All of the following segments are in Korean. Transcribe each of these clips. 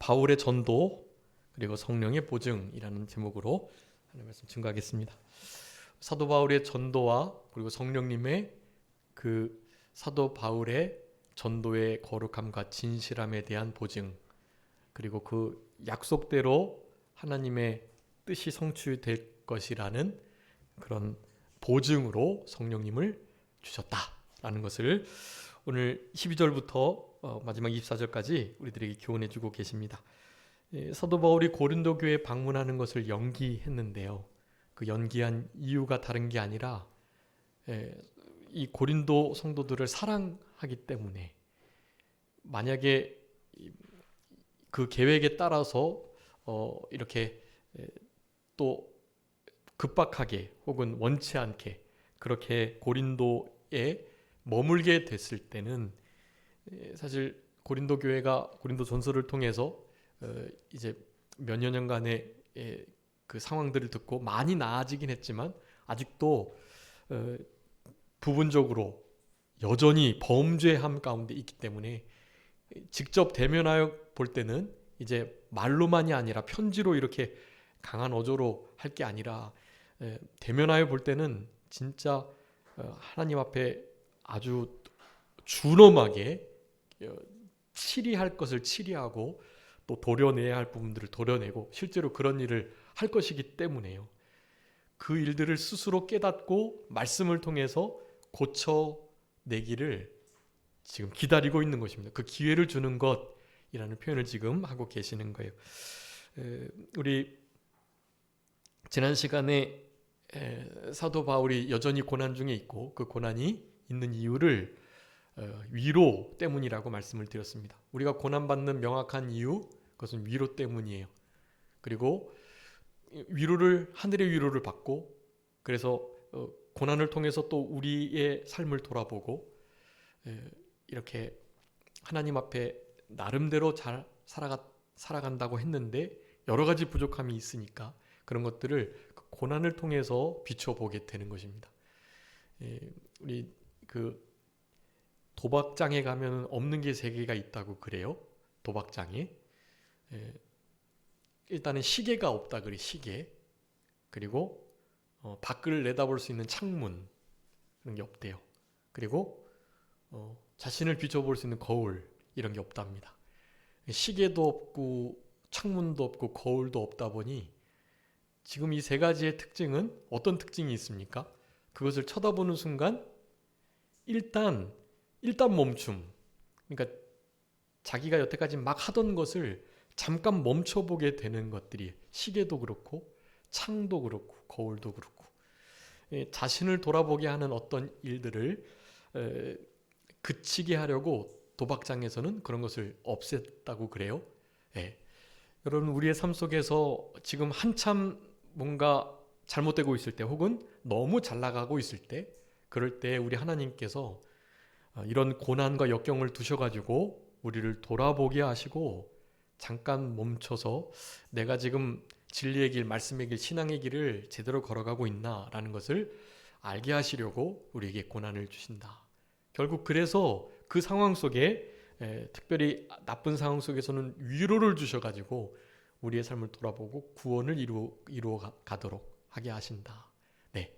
바울의 전도 그리고 성령의 보증이라는 제목으로 하나님 말씀 증거하겠습니다. 사도 바울의 전도와 그리고 성령님의 그 사도 바울의 전도의 거룩함과 진실함에 대한 보증, 그리고 그 약속대로 하나님의 뜻이 성취될 것이라는 그런 보증으로 성령님을 주셨다라는 것을 오늘 12절부터 마지막 24절까지 우리들에게 교훈해 주고 계십니다. 사도 바울이 고린도 교회에 방문하는 것을 연기했는데요. 그 연기한 이유가 다른 게 아니라 이 고린도 성도들을 사랑하기 때문에, 만약에 그 계획에 따라서 이렇게 또 급박하게 혹은 원치 않게 그렇게 고린도에 머물게 됐을 때는 사실 고린도 교회가 고린도 전서를 통해서 이제 몇여 년간의 그 상황들을 듣고 많이 나아지긴 했지만 아직도 부분적으로 여전히 범죄함 가운데 있기 때문에 직접 대면하여 볼 때는 이제 말로만이 아니라 편지로 이렇게 강한 어조로 할 게 아니라 대면하여 볼 때는 진짜 하나님 앞에 아주 준엄하게 치리할 것을 치리하고 또 도려내야 할 부분들을 도려내고 실제로 그런 일을 할 것이기 때문에요. 그 일들을 스스로 깨닫고 말씀을 통해서 고쳐내기를 지금 기다리고 있는 것입니다. 그 기회를 주는 것이라는 표현을 지금 하고 계시는 거예요. 우리 지난 시간에 사도 바울이 여전히 고난 중에 있고 그 고난이 있는 이유를 위로 때문이라고 말씀을 드렸습니다. 우리가 고난받는 명확한 이유, 그것은 위로 때문이에요. 그리고 하늘의 위로를 받고, 그래서 고난을 통해서 또 우리의 삶을 돌아보고 이렇게 하나님 앞에 나름대로 잘 살아간다고 했는데 여러 가지 부족함이 있으니까 그런 것들을 그 고난을 통해서 비춰보게 되는 것입니다. 우리 그 도박장에 가면 없는 게 3개가 있다고 그래요. 도박장에 일단은 시계가 없다 그래. 시계. 그리고 밖을 내다볼 수 있는 창문, 그런 게 없대요. 그리고 자신을 비춰볼 수 있는 거울, 이런 게 없답니다. 시계도 없고 창문도 없고 거울도 없다 보니 지금 이 3가지의 특징은 어떤 특징이 있습니까? 그것을 쳐다보는 순간 일단 멈춤. 그러니까 자기가 여태까지 막 하던 것을 잠깐 멈춰보게 되는 것들이, 시계도 그렇고 창도 그렇고 거울도 그렇고, 자신을 돌아보게 하는 어떤 일들을 그치게 하려고 도박장에서는 그런 것을 없앴다고 그래요. 여러분, 우리의 삶 속에서 지금 한참 뭔가 잘못되고 있을 때 혹은 너무 잘 나가고 있을 때, 그럴 때 우리 하나님께서 이런 고난과 역경을 두셔가지고 우리를 돌아보게 하시고 잠깐 멈춰서 내가 지금 진리의 길, 말씀의 길, 신앙의 길을 제대로 걸어가고 있나라는 것을 알게 하시려고 우리에게 고난을 주신다. 결국 그래서 그 상황 속에 특별히 나쁜 상황 속에서는 위로를 주셔가지고 우리의 삶을 돌아보고 구원을 이루어 가도록 하게 하신다. 네.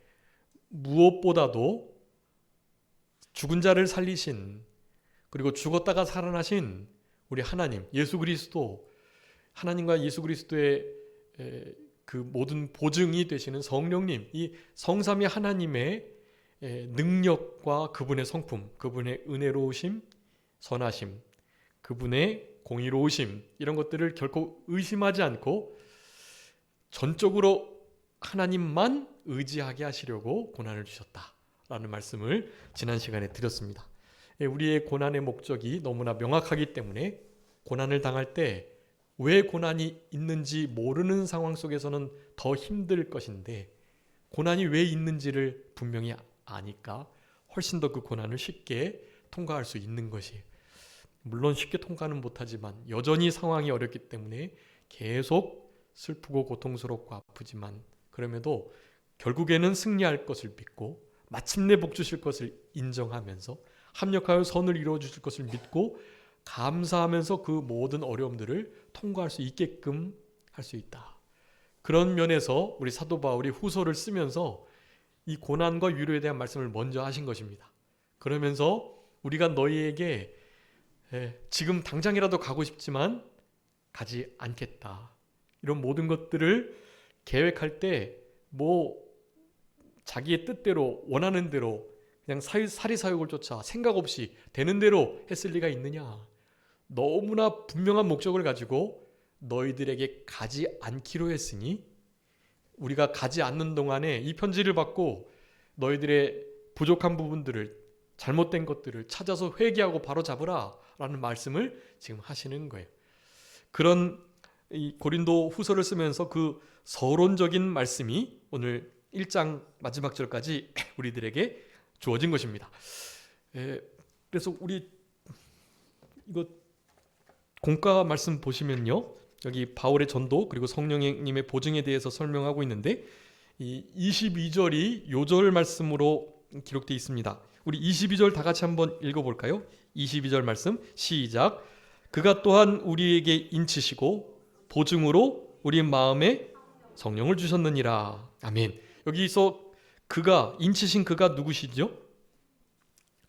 무엇보다도 죽은 자를 살리신, 그리고 죽었다가 살아나신 우리 하나님, 예수 그리스도, 하나님과 예수 그리스도의 그 모든 보증이 되시는 성령님, 이 성삼위 하나님의 능력과 그분의 성품, 그분의 은혜로우심, 선하심, 그분의 공의로우심, 이런 것들을 결코 의심하지 않고 전적으로 하나님만 의지하게 하시려고 고난을 주셨다라는 말씀을 지난 시간에 드렸습니다. 우리의 고난의 목적이 너무나 명확하기 때문에 고난을 당할 때 왜 고난이 있는지 모르는 상황 속에서는 더 힘들 것인데, 고난이 왜 있는지를 분명히 아니까 훨씬 더 그 고난을 쉽게 통과할 수 있는 것이에요. 물론 쉽게 통과는 못하지만 여전히 상황이 어렵기 때문에 계속 슬프고 고통스럽고 아프지만, 그럼에도 결국에는 승리할 것을 믿고 마침내 복 주실 것을 인정하면서 합력하여 선을 이루어 주실 것을 믿고 감사하면서 그 모든 어려움들을 통과할 수 있게끔 할 수 있다. 그런 면에서 우리 사도 바울이 후서를 쓰면서 이 고난과 위로에 대한 말씀을 먼저 하신 것입니다. 그러면서 우리가 너희에게 지금 당장이라도 가고 싶지만 가지 않겠다. 이런 모든 것들을 계획할 때 자기의 뜻대로 원하는 대로 그냥 사리사욕을 쫓아 생각 없이 되는 대로 했을 리가 있느냐. 너무나 분명한 목적을 가지고 너희들에게 가지 않기로 했으니 우리가 가지 않는 동안에 이 편지를 받고 너희들의 부족한 부분들을 잘못된 것들을 찾아서 회개하고 바로잡으라 라는 말씀을 지금 하시는 거예요. 그런 이 고린도 후서를 쓰면서 그 서론적인 말씀이 오늘 1장 마지막 절까지 우리들에게 주어진 것입니다. 그래서 우리 이거 공과 말씀 보시면요, 여기 바울의 전도 그리고 성령님의 보증에 대해서 설명하고 있는데 이 22절이 요절 말씀으로 기록되어 있습니다. 우리 22절 다 같이 한번 읽어볼까요? 22절 말씀 시작. 그가 또한 우리에게 인치시고 보증으로 우리 마음에 성령을 주셨느니라. 아멘. 여기서 그가 인치신 그가 누구시죠?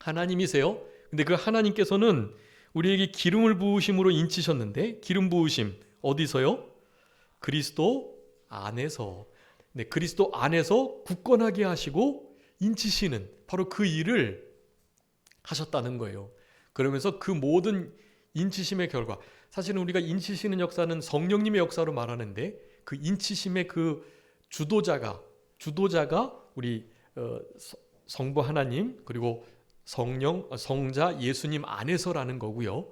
하나님이세요. 근데 그 하나님께서는 우리에게 기름을 부으심으로 인치셨는데 기름 부으심 어디서요? 그리스도 안에서. 네, 그리스도 안에서 굳건하게 하시고 인치시는 바로 그 일을 하셨다는 거예요. 그러면서 그 모든 인치심의 결과, 사실은 우리가 인치시는 역사는 성령님의 역사로 말하는데 그 인치심의 그 주도자가 우리 성부 하나님 그리고 성자 예수님 안에서라는 거고요.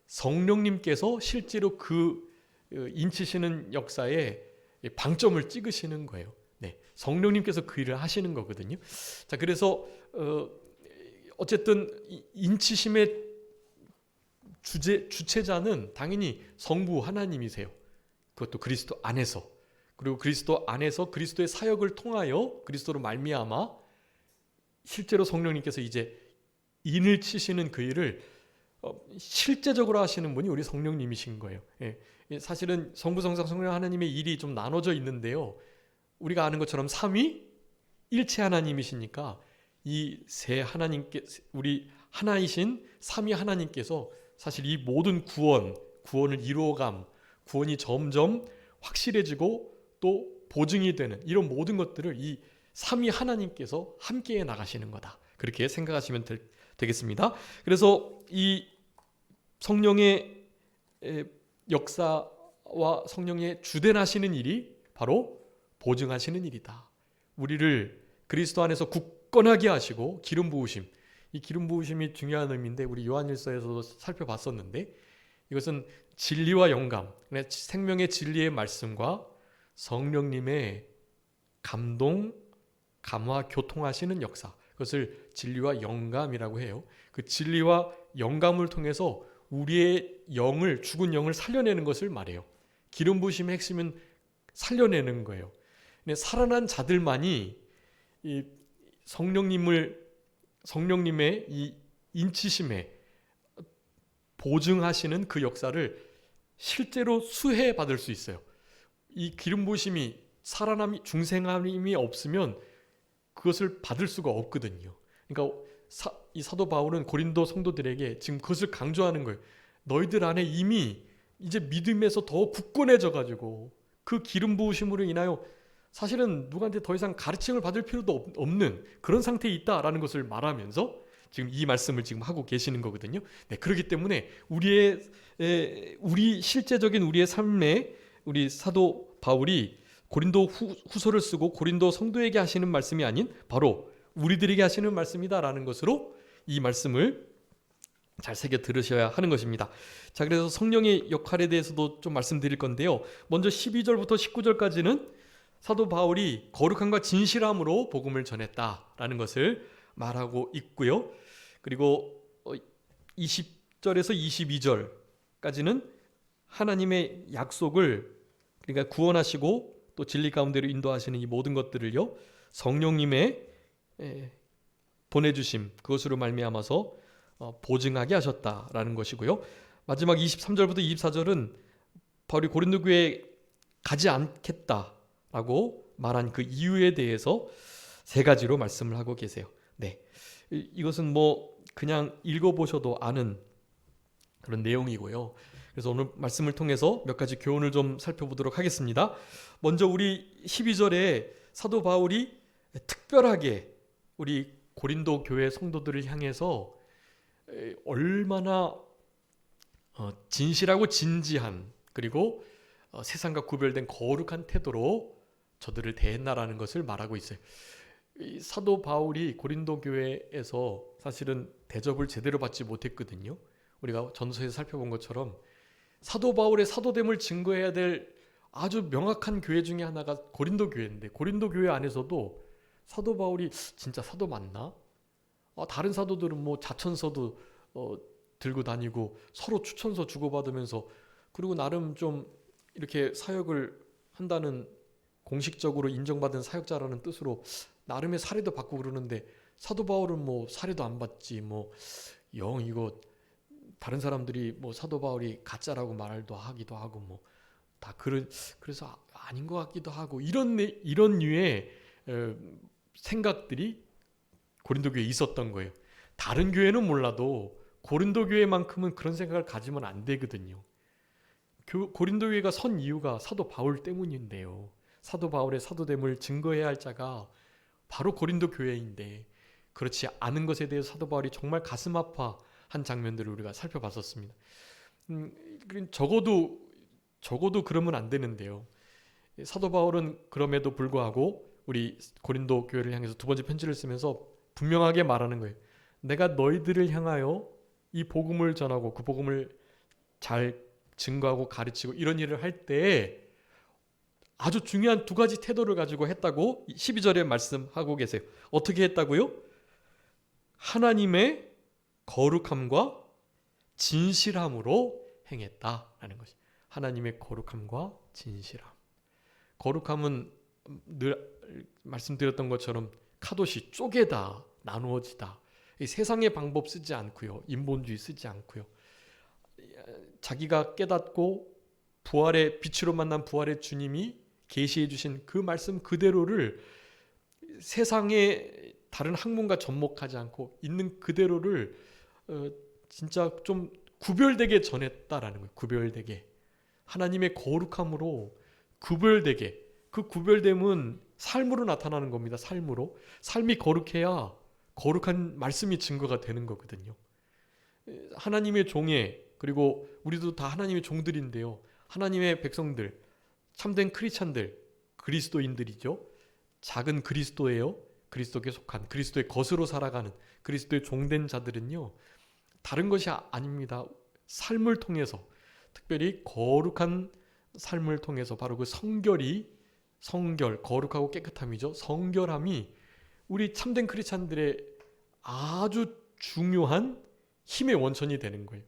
성령님께서 실제로 그 인치시는 역사에 방점을 찍으시는 거예요. 네, 성령님께서 그 일을 하시는 거거든요. 자, 그래서 어쨌든 인치심의 주체자는 당연히 성부 하나님이세요. 그것도 그리스도 안에서. 그리고 그리스도 안에서 그리스도의 사역을 통하여 그리스도로 말미암아 실제로 성령님께서 이제 인을 치시는 그 일을 실제적으로 하시는 분이 우리 성령님이신 거예요. 예. 사실은 성부, 성자, 성령 하나님의 일이 좀 나눠져 있는데요. 우리가 아는 것처럼 삼위 일체 하나님이시니까 이 세 하나님께 우리 하나이신 삼위 하나님께서 사실 이 모든 구원을 이루어감, 구원이 점점 확실해지고 또 보증이 되는 이런 모든 것들을 이 삼위 하나님께서 함께 나가시는 거다. 그렇게 생각하시면 되겠습니다. 그래서 이 성령의 역사와 성령의 주된하시는 일이 바로 보증하시는 일이다. 우리를 그리스도 안에서 굳건하게 하시고 기름 부으심, 이 기름 부으심이 중요한 의미인데 우리 요한일서에서도 살펴봤었는데 이것은 진리와 영감, 생명의 진리의 말씀과 성령님의 감동, 감화, 교통하시는 역사, 그것을 진리와 영감이라고 해요. 그 진리와 영감을 통해서 우리의 영을, 죽은 영을 살려내는 것을 말해요. 기름 부으심의 핵심은 살려내는 거예요. 근데 살아난 자들만이 이 성령님의 이 인치심에 보증하시는 그 역사를 실제로 수혜 받을 수 있어요. 이 기름 부으심이 살아남이 중생함이 없으면 그것을 받을 수가 없거든요. 그러니까 이 사도 바울은 고린도 성도들에게 지금 그것을 강조하는 거예요. 너희들 안에 이미 이제 믿음에서 더 굳건해져 가지고 그 기름 부으심으로 인하여 사실은 누구한테 더 이상 가르침을 받을 필요도 없는 그런 상태에 있다라는 것을 말하면서 지금 이 말씀을 지금 하고 계시는 거거든요. 네, 그렇기 때문에 우리 실제적인 우리의 삶에 우리 사도 바울이 고린도 후서를 쓰고 고린도 성도에게 하시는 말씀이 아닌 바로 우리들에게 하시는 말씀이다라는 것으로 이 말씀을 잘 새겨 들으셔야 하는 것입니다. 자, 그래서 성령의 역할에 대해서도 좀 말씀드릴 건데요. 먼저 12절부터 19절까지는 사도 바울이 거룩함과 진실함으로 복음을 전했다라는 것을 말하고 있고요. 그리고 20절에서 22절까지는 하나님의 약속을, 그러니까 구원하시고 또 진리 가운데로 인도하시는 이 모든 것들을요, 성령님의 보내주심, 그것으로 말미암아서 보증하게 하셨다라는 것이고요. 마지막 23절부터 24절은 바울이 고린도 교회에 가지 않겠다라고 말한 그 이유에 대해서 세 가지로 말씀을 하고 계세요. 네, 이것은 그냥 읽어보셔도 아는 그런 내용이고요. 그래서 오늘 말씀을 통해서 몇 가지 교훈을 좀 살펴보도록 하겠습니다. 먼저 우리 12절에 사도 바울이 특별하게 우리 고린도 교회 성도들을 향해서 얼마나 진실하고 진지한, 그리고 세상과 구별된 거룩한 태도로 저들을 대했나라는 것을 말하고 있어요. 사도 바울이 고린도 교회에서 사실은 대접을 제대로 받지 못했거든요. 우리가 전서에서 살펴본 것처럼 사도 바울의 사도됨을 증거해야 될 아주 명확한 교회 중에 하나가 고린도 교회인데, 고린도 교회 안에서도 사도 바울이 진짜 사도 맞나? 다른 사도들은 자천서도 들고 다니고 서로 추천서 주고받으면서, 그리고 나름 좀 이렇게 사역을 한다는, 공식적으로 인정받은 사역자라는 뜻으로 나름의 사례도 받고 그러는데, 사도 바울은 사례도 안 받지, 영 이거 다른 사람들이 사도 바울이 가짜라고 말도 하기도 하고 다 그래서 아닌 것 같기도 하고, 이런 류의 생각들이 고린도 교회에 있었던 거예요. 다른 교회는 몰라도 고린도 교회만큼은 그런 생각을 가지면 안 되거든요. 고린도 교회가 선 이유가 사도 바울 때문인데요. 사도 바울의 사도됨을 증거해야 할 자가 바로 고린도 교회인데, 그렇지 않은 것에 대해서 사도 바울이 정말 가슴 아파한 장면들을 우리가 살펴봤었습니다. 적어도 그러면 안 되는데요. 사도 바울은 그럼에도 불구하고 우리 고린도 교회를 향해서 두 번째 편지를 쓰면서 분명하게 말하는 거예요. 내가 너희들을 향하여 이 복음을 전하고 그 복음을 잘 증거하고 가르치고 이런 일을 할 때 아주 중요한 두 가지 태도를 가지고 했다고 12절에 말씀하고 계세요. 어떻게 했다고요? 하나님의 거룩함과 진실함으로 행했다라는 것이. 하나님의 거룩함과 진실함. 거룩함은 늘 말씀드렸던 것처럼 카도시, 쪼개다, 나누어지다. 세상의 방법 쓰지 않고요. 인본주의 쓰지 않고요. 자기가 깨닫고 부활의 빛으로 만난 부활의 주님이 계시해 주신 그 말씀 그대로를 세상의 다른 학문과 접목하지 않고 있는 그대로를 진짜 좀 구별되게 전했다라는 거예요. 구별되게. 하나님의 거룩함으로 구별되게. 그 구별됨은 삶으로 나타나는 겁니다. 삶으로. 삶이 거룩해야 거룩한 말씀이 증거가 되는 거거든요. 하나님의 종에, 그리고 우리도 다 하나님의 종들인데요. 하나님의 백성들, 참된 크리스찬들, 그리스도인들이죠. 작은 그리스도예요. 그리스도께 속한, 그리스도의 것으로 살아가는 그리스도의 종된 자들은요, 다른 것이 아닙니다. 삶을 통해서, 특별히 거룩한 삶을 통해서 바로 그 성결, 거룩하고 깨끗함이죠. 성결함이 우리 참된 크리스찬들의 아주 중요한 힘의 원천이 되는 거예요.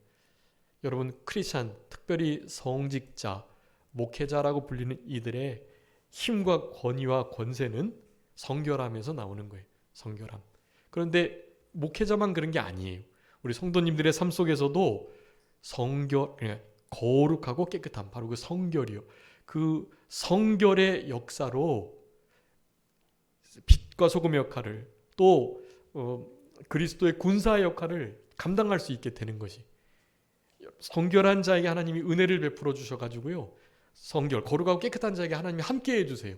여러분, 크리스찬, 특별히 성직자, 목회자라고 불리는 이들의 힘과 권위와 권세는 성결함에서 나오는 거예요. 성결함. 그런데 목회자만 그런 게 아니에요. 우리 성도님들의 삶 속에서도 거룩하고 깨끗함, 바로 그 성결이요. 그 성결의 역사로 빛과 소금의 역할을, 또 그리스도의 군사의 역할을 감당할 수 있게 되는 것이, 성결한 자에게 하나님이 은혜를 베풀어 주셔가지고요, 성결, 거룩하고 깨끗한 자에게 하나님이 함께 해주세요.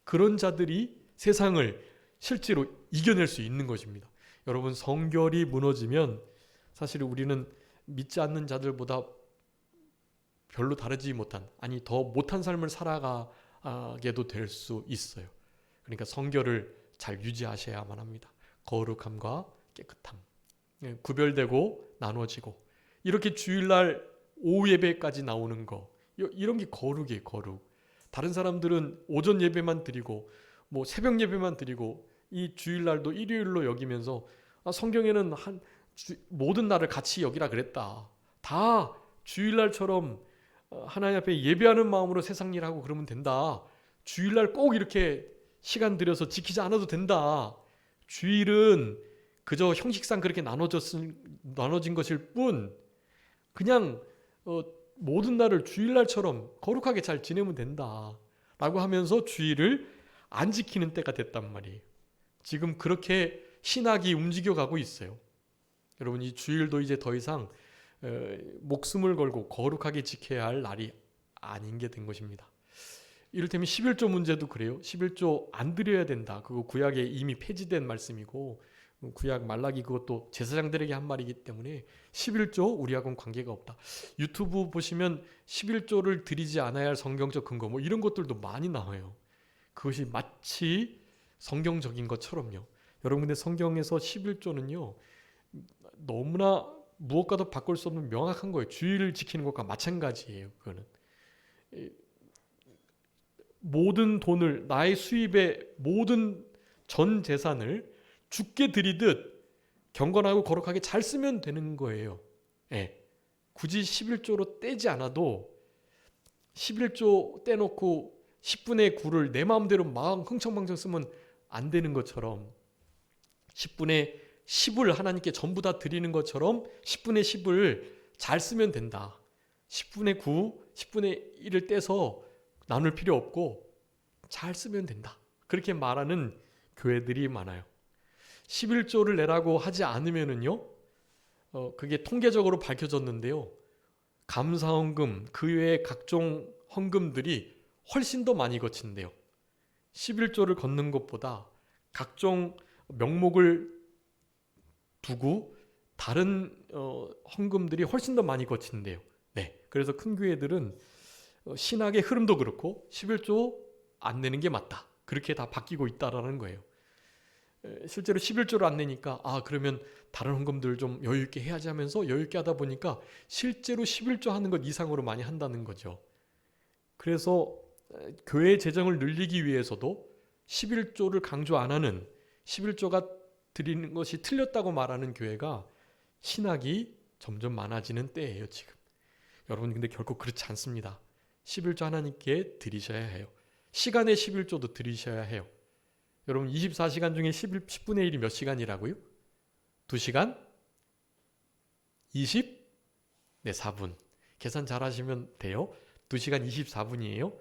그런 자들이 세상을 실제로 이겨낼 수 있는 것입니다. 여러분, 성결이 무너지면 사실 우리는 믿지 않는 자들보다 별로 다르지 못한, 아니 더 못한 삶을 살아가게도 될 수 있어요. 그러니까 성결을 잘 유지하셔야만 합니다. 거룩함과 깨끗함, 구별되고 나눠지고, 이렇게 주일날 오후 예배까지 나오는 거, 이런 게 거룩이에요. 거룩. 다른 사람들은 오전 예배만 드리고 새벽 예배만 드리고 이 주일날도 일요일로 여기면서 성경에는 모든 날을 같이 여기라 그랬다. 다 주일날처럼 하나님 앞에 예배하는 마음으로 세상 일하고 그러면 된다. 주일날 꼭 이렇게 시간 들여서 지키지 않아도 된다. 주일은 그저 형식상 그렇게 나눠진 것일 뿐 그냥 모든 날을 주일날처럼 거룩하게 잘 지내면 된다 라고 하면서 주일을 안 지키는 때가 됐단 말이에요. 지금 그렇게 신학이 움직여가고 있어요. 여러분, 이 주일도 이제 더 이상 목숨을 걸고 거룩하게 지켜야 할 날이 아닌 게 된 것입니다. 이를테면 11조 문제도 그래요. 11조 안 드려야 된다. 그거 구약에 이미 폐지된 말씀이고 구약 말라기 그것도 제사장들에게 한 말이기 때문에 11조 우리하고는 관계가 없다. 유튜브 보시면 11조를 드리지 않아야 할 성경적 근거 뭐 이런 것들도 많이 나와요. 그것이 마치 성경적인 것처럼요. 여러분, 근데 성경에서 11조는요 너무나 무엇과도 바꿀 수 없는 명확한 거예요. 주의를 지키는 것과 마찬가지예요. 그거는 모든 돈을, 나의 수입의 모든 전 재산을 주께 드리듯 경건하고 거룩하게 잘 쓰면 되는 거예요. 예. 굳이 11조로 떼지 않아도 11조 떼놓고 10분의 9를 내 마음대로 막 흥청망청 쓰면 안 되는 것처럼 10분의 10을 하나님께 전부 다 드리는 것처럼 10분의 10을 잘 쓰면 된다. 10분의 9, 10분의 1을 떼서 나눌 필요 없고 잘 쓰면 된다. 그렇게 말하는 교회들이 많아요. 11조를 내라고 하지 않으면은요, 그게 통계적으로 밝혀졌는데요. 감사헌금, 그 외의 각종 헌금들이 훨씬 더 많이 거친대요. 11조를 걷는 것보다 각종 명목을 두고 다른 헌금들이 훨씬 더 많이 거친대요. 네, 그래서 큰 교회들은 신학의 흐름도 그렇고 11조 안 내는 게 맞다. 그렇게 다 바뀌고 있다라는 거예요. 실제로 11조를 안 내니까 그러면 다른 헌금들 좀 여유 있게 해야지 하면서 여유 있게 하다 보니까 실제로 11조 하는 것 이상으로 많이 한다는 거죠. 그래서 교회 재정을 늘리기 위해서도 11조를 강조 안 하는 11조가 드리는 것이 틀렸다고 말하는 교회가 신학이 점점 많아지는 때예요, 지금. 여러분, 근데 결코 그렇지 않습니다. 11조 하나님께 드리셔야 해요. 시간의 11조도 드리셔야 해요. 여러분, 24시간 중에 10분의 1이 몇 시간이라고요? 2시간? 20? 네, 4분. 계산 잘 하시면 돼요. 2시간 24분이에요.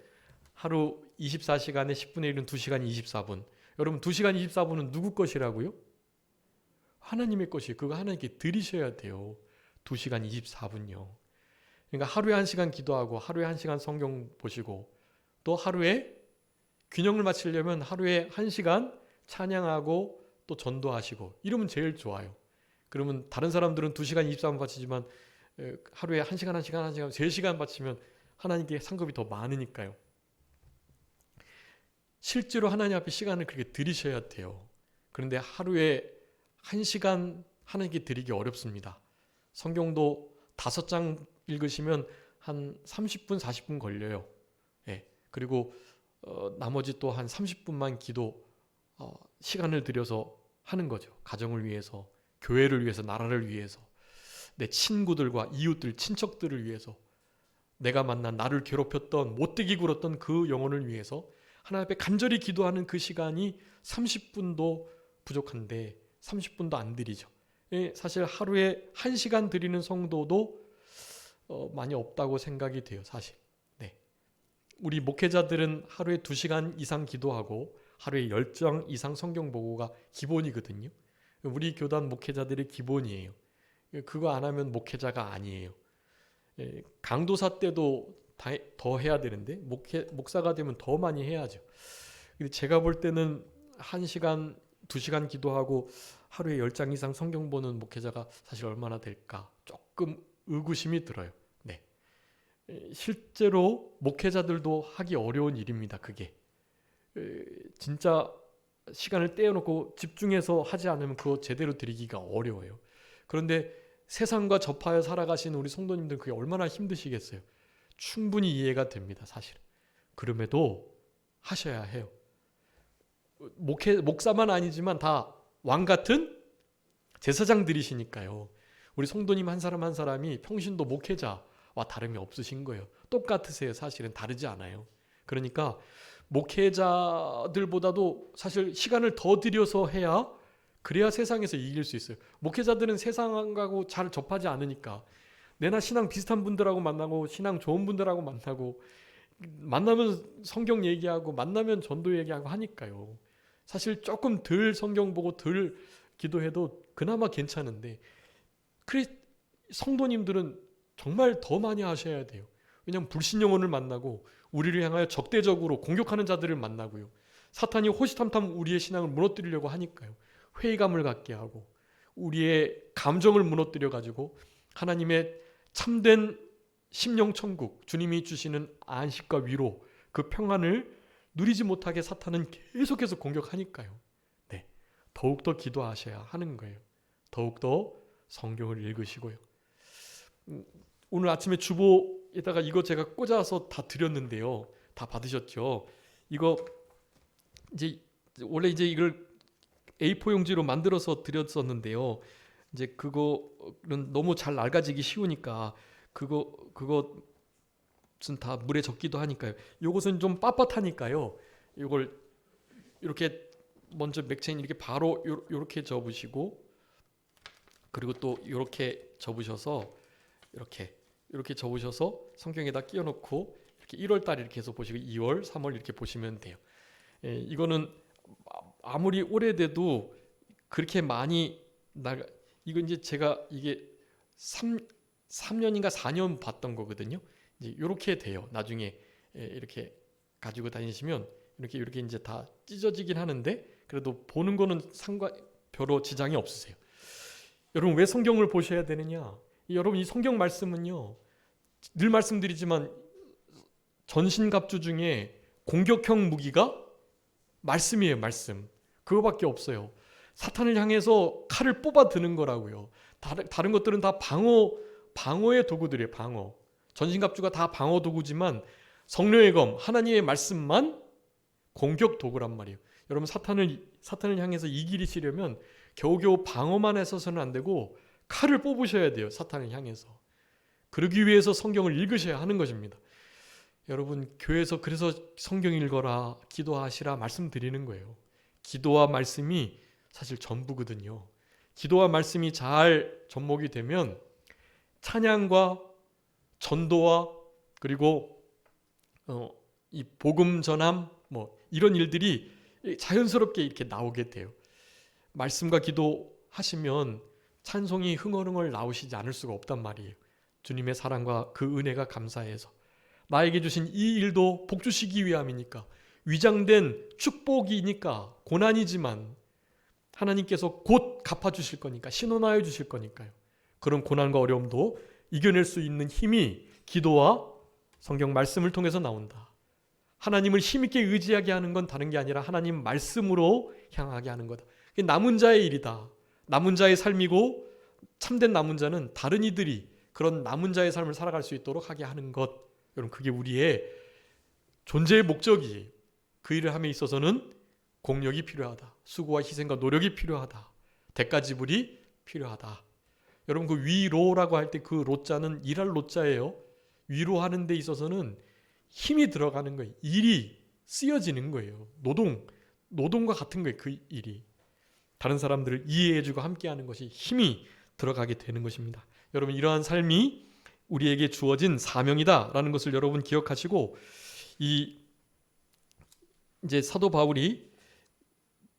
하루 24시간에 10분의 1은 2시간 24분. 여러분, 2시간 24분은 누구 것이라고요? 하나님의 것이. 그거 하나님께 드리셔야 돼요. 2시간 24분요. 그러니까 하루에 1시간 기도하고 하루에 1시간 성경 보시고 또 하루에 균형을 맞추려면 하루에 1시간 찬양하고 또 전도하시고 이러면 제일 좋아요. 그러면 다른 사람들은 2시간 24분 바치지만 하루에 1시간 3시간 바치면 하나님께 상급이 더 많으니까요. 실제로 하나님 앞에 시간을 그렇게 드리셔야 돼요. 그런데 하루에 1시간 하나님께 드리기 어렵습니다. 성경도 5장 읽으시면 한 30분 40분 걸려요. 예. 그리고 나머지 또 한 30분만 기도 시간을 들여서 하는 거죠. 가정을 위해서, 교회를 위해서, 나라를 위해서, 내 친구들과 이웃들, 친척들을 위해서, 내가 만난 나를 괴롭혔던 못되게 굴었던 그 영혼을 위해서 하나님 앞에 간절히 기도하는 그 시간이 30분도 부족한데 30분도 안 드리죠. 사실 하루에 1시간 드리는 성도도 많이 없다고 생각이 돼요, 사실. 네. 우리 목회자들은 하루에 2시간 이상 기도하고 하루에 10장 이상 성경 보고가 기본이거든요. 우리 교단 목회자들의 기본이에요. 그거 안 하면 목회자가 아니에요. 강도사 때도 더 해야 되는데 목사가 되면 더 많이 해야죠. 근데 제가 볼 때는 1시간, 2시간 기도하고 하루에 10장 이상 성경 보는 목회자가 사실 얼마나 될까 조금 의구심이 들어요. 네. 실제로 목회자들도 하기 어려운 일입니다. 그게 진짜 시간을 떼어놓고 집중해서 하지 않으면 그거 제대로 드리기가 어려워요. 그런데 세상과 접하여 살아가시는 우리 성도님들 그게 얼마나 힘드시겠어요. 충분히 이해가 됩니다. 사실. 그럼에도 하셔야 해요. 목사만 아니지만 다 왕같은 제사장들이시니까요. 우리 성도님 한 사람 한 사람이 평신도 목회자와 다름이 없으신 거예요. 똑같으세요. 사실은 다르지 않아요. 그러니까 목회자들보다도 사실 시간을 더 들여서 해야 그래야 세상에서 이길 수 있어요. 목회자들은 세상하고 잘 접하지 않으니까 내나 신앙 비슷한 분들하고 만나고 신앙 좋은 분들하고 만나면 성경 얘기하고 만나면 전도 얘기하고 하니까요. 사실 조금 덜 성경 보고 덜 기도해도 그나마 괜찮은데 성도님들은 정말 더 많이 하셔야 돼요. 왜냐하면 불신 영혼을 만나고 우리를 향하여 적대적으로 공격하는 자들을 만나고요. 사탄이 호시탐탐 우리의 신앙을 무너뜨리려고 하니까요. 회의감을 갖게 하고 우리의 감정을 무너뜨려 가지고 하나님의 참된 심령천국, 주님이 주시는 안식과 위로, 그 평안을 누리지 못하게 사탄은 계속해서 공격하니까요. 네, 더욱더 기도하셔야 하는 거예요. 더욱더 성경을 읽으시고요. 오늘 아침에 주보에다가 이거 제가 꽂아서 다 드렸는데요. 다 받으셨죠? 이거 이제 원래 이제 이걸 A4 용지로 만들어서 드렸었는데요. 이제 그거는 너무 잘 낡아지기 쉬우니까 그것은 다 물에 젖기도 하니까요. 요것은 좀 빳빳하니까요. 이걸 이렇게 먼저 맥체인 이렇게 바로 요렇게 접으시고 그리고 또 이렇게 접으셔서 이렇게 접으셔서 성경에다 끼워 놓고 이렇게 1월 달 이렇게 해서 보시고 2월, 3월 이렇게 보시면 돼요. 이거는 아무리 오래돼도 그렇게 많이 이거 이제 제가 이게 3년인가 4년 봤던 거거든요. 이제 이렇게 돼요. 나중에 이렇게 가지고 다니시면 이렇게 이제 다 찢어지긴 하는데 그래도 보는 거는 별로 지장이 없으세요. 여러분 왜 성경을 보셔야 되느냐? 여러분 이 성경 말씀은요. 늘 말씀드리지만 전신갑주 중에 공격형 무기가 말씀이에요. 말씀. 그거밖에 없어요. 사탄을 향해서 칼을 뽑아 드는 거라고요. 다른 것들은 다 방어의 도구들이에요. 방어. 전신갑주가 다 방어 도구지만 성령의 검, 하나님의 말씀만 공격 도구란 말이에요. 여러분 사탄을 향해서 이기시려면 겨우겨우 방어만 해서는 안 되고 칼을 뽑으셔야 돼요. 사탄을 향해서. 그러기 위해서 성경을 읽으셔야 하는 것입니다. 여러분 교회에서 그래서 성경 읽어라, 기도하시라 말씀드리는 거예요. 기도와 말씀이 사실 전부거든요. 기도와 말씀이 잘 접목이 되면 찬양과 전도와 그리고 이 복음 전함 이런 일들이 자연스럽게 이렇게 나오게 돼요. 말씀과 기도하시면 찬송이 흥얼흥얼 나오시지 않을 수가 없단 말이에요. 주님의 사랑과 그 은혜가 감사해서 나에게 주신 이 일도 복 주시기 위함이니까 위장된 축복이니까 고난이지만 하나님께서 곧 갚아주실 거니까 신원하여 주실 거니까요. 그런 고난과 어려움도 이겨낼 수 있는 힘이 기도와 성경 말씀을 통해서 나온다. 하나님을 힘있게 의지하게 하는 건 다른 게 아니라 하나님 말씀으로 향하게 하는 거다. 그게 남은 자의 일이다. 남은 자의 삶이고 참된 남은 자는 다른 이들이 그런 남은 자의 삶을 살아갈 수 있도록 하게 하는 것. 여러분 그게 우리의 존재의 목적이에요. 그 일을 함에 있어서는 공력이 필요하다. 수고와 희생과 노력이 필요하다. 대가 지불이 필요하다. 여러분 그 위로라고 할 때 그 로자는 일할 로자예요. 위로하는 데 있어서는 힘이 들어가는 거예요. 일이 쓰여지는 거예요. 노동과 같은 거예요. 그 일이. 다른 사람들을 이해해주고 함께하는 것이 힘이 들어가게 되는 것입니다. 여러분 이러한 삶이 우리에게 주어진 사명이다라는 것을 여러분 기억하시고 이제 사도 바울이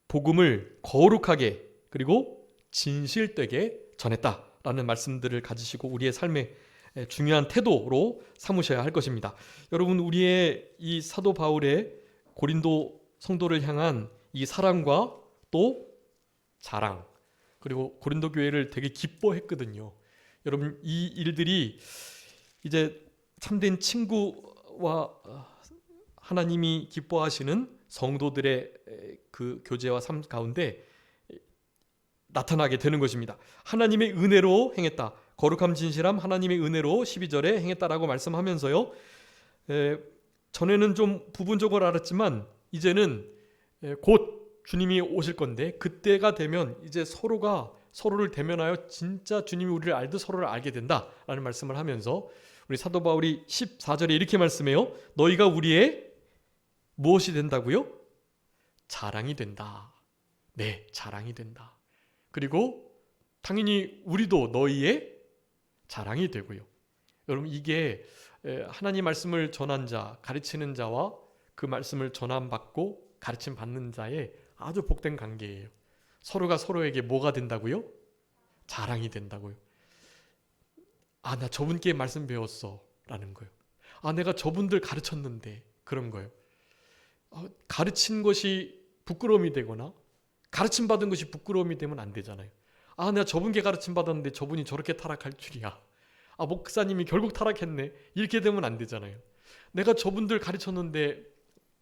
복음을 거룩하게 그리고 진실되게 전했다라는 말씀들을 가지시고 우리의 삶의 중요한 태도로 삼으셔야 할 것입니다. 여러분 우리의 이 사도 바울의 고린도 성도를 향한 이 사랑과 또 자랑 그리고 고린도 교회를 되게 기뻐했거든요. 여러분 이 일들이 이제 참된 친구와 하나님이 기뻐하시는 성도들의 그 교제와 삶 가운데 나타나게 되는 것입니다. 하나님의 은혜로 행했다. 거룩함 진실함 하나님의 은혜로 12절에 행했다라고 말씀하면서요. 전에는 좀 부분적으로 알았지만 이제는 곧 주님이 오실 건데 그때가 되면 이제 서로가 서로를 대면하여 진짜 주님이 우리를 알듯 서로를 알게 된다라는 말씀을 하면서 우리 사도 바울이 14절에 이렇게 말씀해요. 너희가 우리의 무엇이 된다고요? 자랑이 된다. 네, 자랑이 된다. 그리고 당연히 우리도 너희의 자랑이 되고요. 여러분 이게 하나님 말씀을 전한 자, 가르치는 자와 그 말씀을 전함받고 가르침 받는 자의 아주 복된 관계예요. 서로가 서로에게 뭐가 된다고요? 자랑이 된다고요. 아, 나 저분께 말씀 배웠어 라는 거예요. 아, 내가 저분들 가르쳤는데 그런 거예요. 가르친 것이 부끄러움이 되거나 가르침 받은 것이 부끄러움이 되면 안 되잖아요. 아, 내가 저분께 가르침 받았는데 저분이 저렇게 타락할 줄이야. 아, 목사님이 결국 타락했네. 이렇게 되면 안 되잖아요. 내가 저분들 가르쳤는데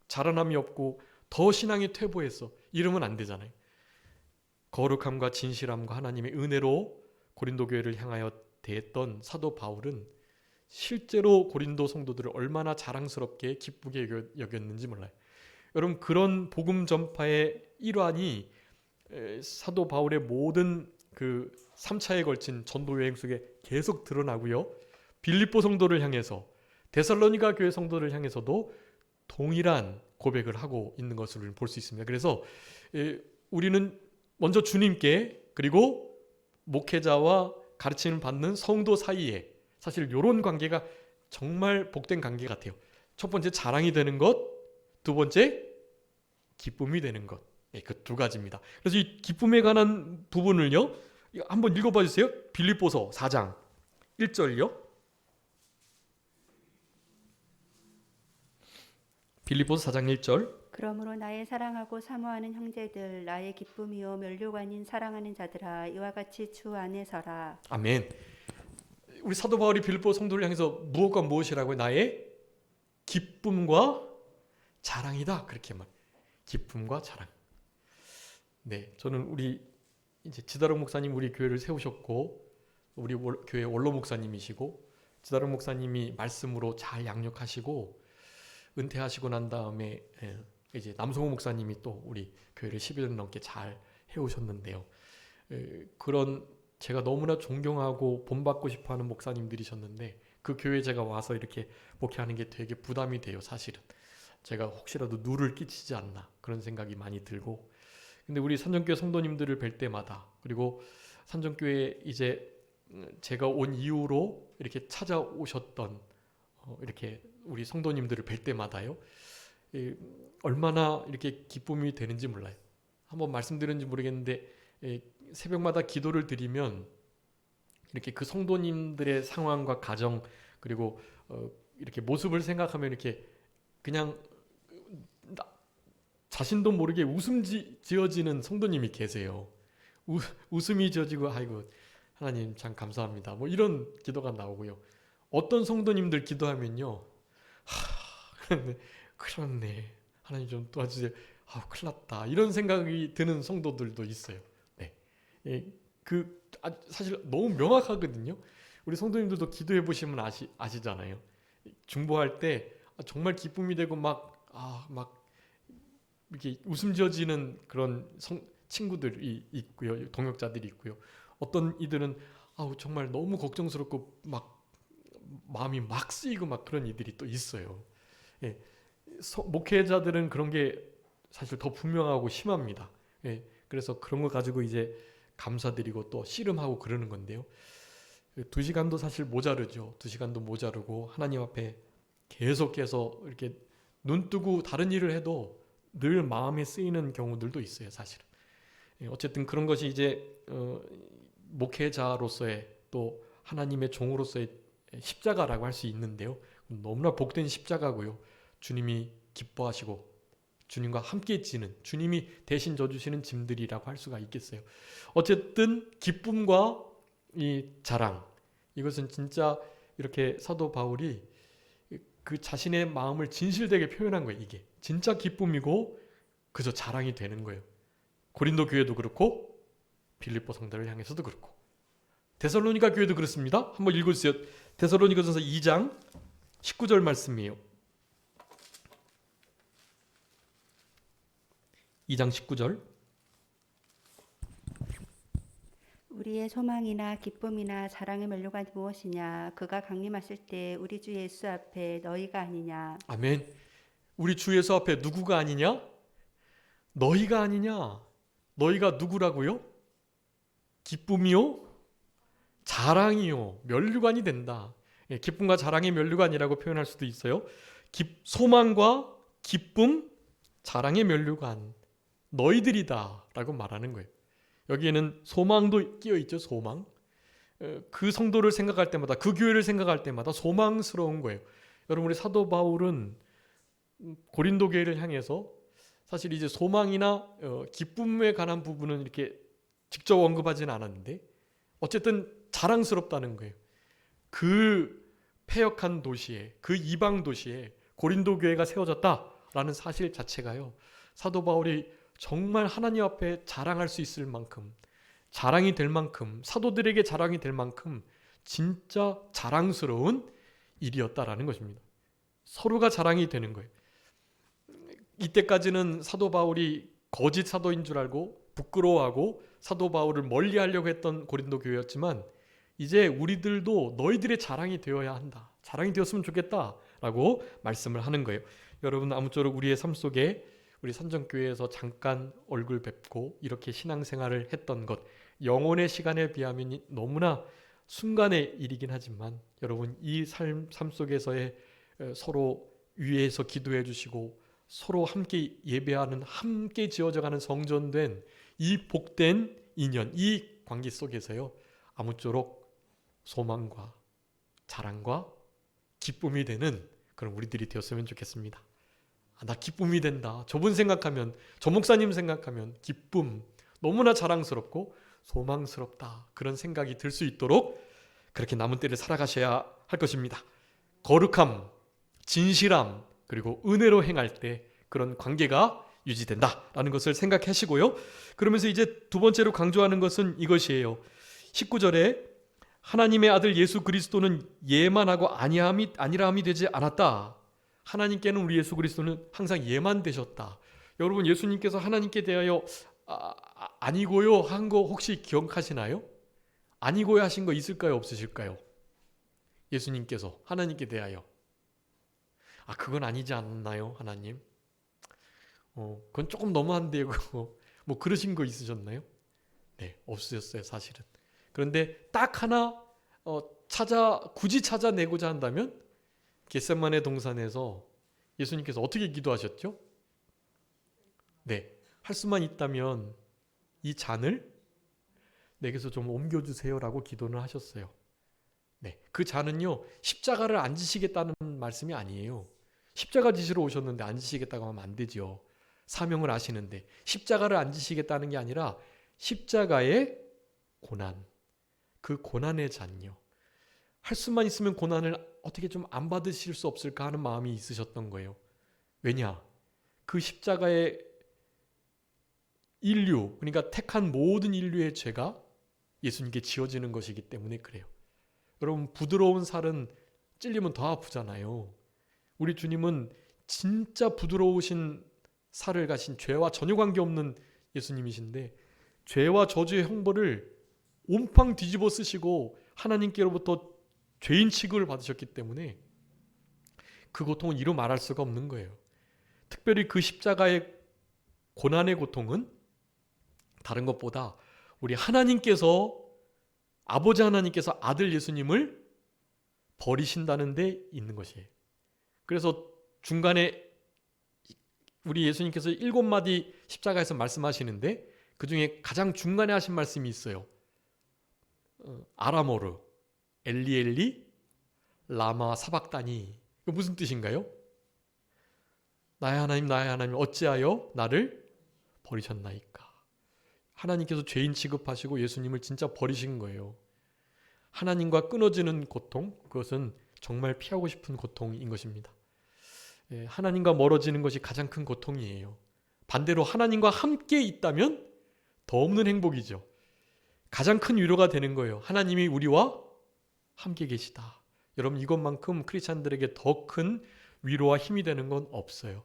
자라남이 없고 더 신앙이 퇴보했어. 이러면 안 되잖아요. 거룩함과 진실함과 하나님의 은혜로 고린도 교회를 향하여 대했던 사도 바울은 실제로 고린도 성도들을 얼마나 자랑스럽게 기쁘게 여겼는지 몰라요. 여러분 그런 복음 전파의 일환이 사도 바울의 모든 그 3차에 걸친 전도 여행 속에 계속 드러나고요. 빌립보 성도를 향해서 데살로니가 교회 성도를 향해서도 동일한 고백을 하고 있는 것을 볼 수 있습니다. 그래서 우리는 먼저 주님께 그리고 목회자와 가르치는 받는 성도 사이에 사실 이런 관계가 정말 복된 관계 같아요. 첫 번째 자랑이 되는 것, 두 번째 기쁨이 되는 것. 그 두 가지입니다. 그래서 이 기쁨에 관한 부분을요. 한번 읽어봐 주세요. 빌립보서 4장 1절요. 빌립보서 4장 1절. 그러므로 나의 사랑하고 사모하는 형제들, 나의 기쁨이요 면류관인 사랑하는 자들아, 이와 같이 주 안에 서라. 아멘. 우리 사도 바울이 빌립보 성도를 향해서 무엇과 무엇이라고요? 나의 기쁨과 자랑이다. 그렇게 말. 기쁨과 자랑. 네, 저는 우리 이제 지다록 목사님 우리 교회를 세우셨고 우리 교회 원로 목사님이시고 지다록 목사님이 말씀으로 잘 양육하시고 은퇴하시고 난 다음에 이제 남성호 목사님이 또 우리 교회를 10년 넘게 잘 해오셨는데요. 그런 제가 너무나 존경하고 본받고 싶어하는 목사님들이셨는데 그 교회에 제가 와서 이렇게 목회하는 게 되게 부담이 돼요. 사실은 제가 혹시라도 누를 끼치지 않나 그런 생각이 많이 들고 근데 우리 산정교회 성도님들을 뵐 때마다 그리고 산정교회 이제 제가 온 이후로 이렇게 찾아오셨던 이렇게 우리 성도님들을 뵐 때마다요 얼마나 이렇게 기쁨이 되는지 몰라요. 한번 말씀드렸는지 모르겠는데 새벽마다 기도를 드리면 이렇게 그 성도님들의 상황과 가정 그리고 이렇게 모습을 생각하면 이렇게 그냥 자신도 모르게 웃음 지어지는 성도님이 계세요. 웃음이 지어지고 아이고 하나님 참 감사합니다. 뭐 이런 기도가 나오고요. 어떤 성도님들 기도하면요. 그렇네. 하나님 좀 도와주세요. 큰일 났다. 이런 생각이 드는 성도들도 있어요. 네. 사실 너무 명확하거든요. 우리 성도님들도 기도해 보시면 아시잖아요. 중보할 때 정말 기쁨이 되고 막 이렇게 웃음 지어지는 그런 친구들이 있고요. 동역자들이 있고요. 어떤 이들은 정말 너무 걱정스럽고 막 마음이 막 쓰이고 막 그런 이들이 또 있어요. 예. 목회자들은 그런 게 사실 더 분명하고 심합니다. 예. 그래서 그런 거 가지고 이제 감사드리고 또 씨름하고 그러는 건데요. 2시간도 사실 모자르죠. 2시간도 모자르고 하나님 앞에 계속해서 이렇게 눈 뜨고 다른 일을 해도 늘 마음에 쓰이는 경우들도 있어요, 사실은. 어쨌든 그런 것이 이제 목회자로서의 또 하나님의 종으로서의 십자가라고 할 수 있는데요. 너무나 복된 십자가고요. 주님이 기뻐하시고 주님과 함께 지는 주님이 대신 져주시는 짐들이라고 할 수가 있겠어요. 어쨌든 기쁨과 이 자랑 이것은 진짜 이렇게 사도 바울이 그 자신의 마음을 진실되게 표현한 거예요. 이게 진짜 기쁨이고 그저 자랑이 되는 거예요. 고린도 교회도 그렇고 빌립보 성도를 향해서도 그렇고 데살로니가 교회도 그렇습니다. 한번 읽어주세요. 데살로니가전서 2장 19절 말씀이에요. 2장 19절. 우리의 소망이나 기쁨이나 자랑의 면류관이 무엇이냐? 그가 강림하실 때 우리 주 예수 앞에 너희가 아니냐? 아멘. 우리 주 예수 앞에 누구가 아니냐? 너희가 아니냐? 너희가 누구라고요? 기쁨이요 자랑이요 면류관이 된다. 예, 기쁨과 자랑의 면류관이라고 표현할 수도 있어요. 소망과 기쁨, 자랑의 면류관 너희들이다 라고 말하는 거예요. 여기에는 소망도 끼어 있죠. 소망. 그 성도를 생각할 때마다, 그 교회를 생각할 때마다 소망스러운 거예요. 여러분, 우리 사도 바울은 고린도 교회를 향해서 사실 이제 소망이나 기쁨에 관한 부분은 이렇게 직접 언급하지는 않았는데 어쨌든 자랑스럽다는 거예요. 그 패역한 도시에, 그 이방 도시에 고린도 교회가 세워졌다라는 사실 자체가요. 사도 바울이 정말 하나님 앞에 자랑할 수 있을 만큼, 자랑이 될 만큼, 사도들에게 자랑이 될 만큼 진짜 자랑스러운 일이었다라는 것입니다. 서로가 자랑이 되는 거예요. 이때까지는 사도 바울이 거짓 사도인 줄 알고 부끄러워하고 사도 바울을 멀리하려고 했던 고린도 교회였지만 이제 우리들도 너희들의 자랑이 되어야 한다. 자랑이 되었으면 좋겠다라고 말씀을 하는 거예요. 여러분, 아무쪼록 우리의 삶 속에 우리 산정교회에서 잠깐 얼굴 뵙고 이렇게 신앙생활을 했던 것, 영혼의 시간에 비하면 너무나 순간의 일이긴 하지만 여러분, 이 삶 속에서의 서로 위에서 기도해 주시고 서로 함께 예배하는, 함께 지어져가는 성전된 이 복된 인연, 이 관계 속에서요, 아무쪼록 소망과 자랑과 기쁨이 되는 그런 우리들이 되었으면 좋겠습니다. 나 기쁨이 된다. 저분 생각하면, 저 목사님 생각하면 기쁨, 너무나 자랑스럽고 소망스럽다. 그런 생각이 들 수 있도록 그렇게 남은 때를 살아가셔야 할 것입니다. 거룩함, 진실함, 그리고 은혜로 행할 때 그런 관계가 유지된다라는 것을 생각하시고요. 그러면서 이제 두 번째로 강조하는 것은 이것이에요. 19절에 하나님의 아들 예수 그리스도는 예만하고 아니라함이 되지 않았다. 하나님께는 우리 예수 그리스도는 항상 예만 되셨다. 여러분, 예수님께서 하나님께 대하여 아니고요 한 거 혹시 기억하시나요? 아니고요 하신 거 있을까요? 없으실까요? 예수님께서 하나님께 대하여 그건 아니지 않나요? 하나님? 그건 조금 너무한데요. 뭐 그러신 거 있으셨나요? 네, 없으셨어요, 사실은. 그런데 딱 하나 굳이 찾아내고자 한다면 겟세마네 동산에서 예수님께서 어떻게 기도하셨죠? 네, 할 수만 있다면 이 잔을 내게서 좀 옮겨주세요라고 기도를 하셨어요. 네, 그 잔은요, 십자가를 안 지시겠다는 말씀이 아니에요. 십자가 지시러 오셨는데 안 지시겠다고 하면 안 되죠. 사명을 아시는데 십자가를 안 지시겠다는 게 아니라 십자가의 고난, 그 고난의 잔요. 할 수만 있으면 고난을 어떻게 좀 안 받으실 수 없을까 하는 마음이 있으셨던 거예요. 왜냐? 그 십자가의 인류, 그러니까 택한 모든 인류의 죄가 예수님께 지어지는 것이기 때문에 그래요. 여러분, 부드러운 살은 찔리면 더 아프잖아요. 우리 주님은 진짜 부드러우신 살을 가신, 죄와 전혀 관계없는 예수님이신데 죄와 저주의 형벌을 온팡 뒤집어 쓰시고 하나님께로부터 죄인 취급을 받으셨기 때문에 그 고통은 이루 말할 수가 없는 거예요. 특별히 그 십자가의 고난의 고통은 다른 것보다 우리 하나님께서, 아버지 하나님께서 아들 예수님을 버리신다는 데 있는 것이에요. 그래서 중간에 우리 예수님께서 7마디 십자가에서 말씀하시는데 그 중에 가장 중간에 하신 말씀이 있어요. 아람어로 엘리 엘리 라마 사박다니. 이거 무슨 뜻인가요? 나의 하나님 어찌하여 나를 버리셨나이까. 하나님께서 죄인 취급하시고 예수님을 진짜 버리신 거예요. 하나님과 끊어지는 고통, 그것은 정말 피하고 싶은 고통인 것입니다. 하나님과 멀어지는 것이 가장 큰 고통이에요. 반대로 하나님과 함께 있다면 더 없는 행복이죠. 가장 큰 위로가 되는 거예요. 하나님이 우리와 함께 계시다. 여러분, 이것만큼 크리스찬들에게 더 큰 위로와 힘이 되는 건 없어요.